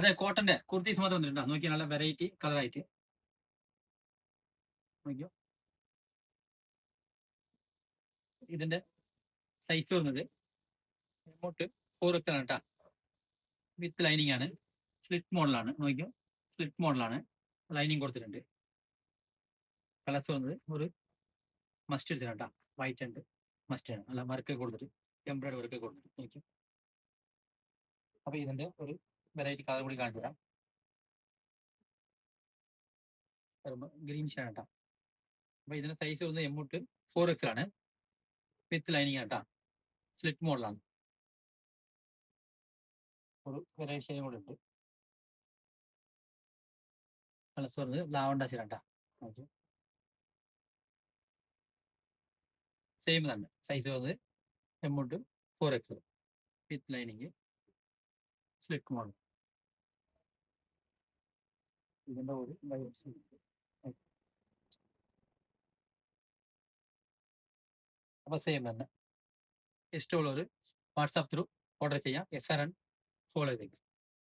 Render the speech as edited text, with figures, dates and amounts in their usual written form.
അതെ കോട്ടന്റെ കുർത്തീസ് മാത്രം വന്നിട്ടുണ്ടോ നോക്കിയാൽ നല്ല വെറൈറ്റി കളറായിട്ട് നോക്കിയോ. ഇതിന്റെ സൈസ് വന്നത് എമൗണ്ട് 4X ആണ് കേട്ടോ. വിത്ത് ലൈനിങ് ആണ്. സ്ലിറ്റ് മോഡലാണ് നോക്കിയോ. സ്ലിറ്റ് മോഡലാണ്. ലൈനിങ് കൊടുത്തിട്ടുണ്ട്. കളേഴ്സ് വന്നത് ഒരു മസ്റ്റേർഡ് കേട്ടോ. വൈറ്റ് ആൻഡ് മസ്റ്റേർഡ് നല്ല വർക്ക് കൊടുത്തിട്ട് എംബ്രോയിഡറി വർക്ക് കൊടുത്തിട്ട് നോക്കിയോ. അപ്പൊ ഇതിന്റെ ഒരു വെറൈറ്റി കളർ കൂടി കാണിച്ചു തരാം. ഗ്രീൻ ഷാണ് കേട്ടോ. അപ്പൊ ഇതിന്റെ സൈസ് വന്നത് എമൗണ്ട് 4X ആണ്. വിത്ത് ലൈനിങ് കേട്ടോ. സ്ലിറ്റ് മോഡലാണ്. ഒരു വെറൈറ്റി ഷെയ്ഡ് കൂടെ ഉണ്ട്. കളേഴ്സ് വന്നത് ലാവണ്ട ഷെയ്ഡ് കേട്ടോ. സെയിം തന്നെ സൈസ് വന്നത് amount 4X with lining slit model. ഇതിന്റെ ഒരു അപ്പൊ സെയിം തന്നെ ഇഷ്ടമുള്ളവർ വാട്സാപ്പ് ത്രൂ ഓർഡർ ചെയ്യാം. SRN ഫോളോ ചെയ്തേക്കും.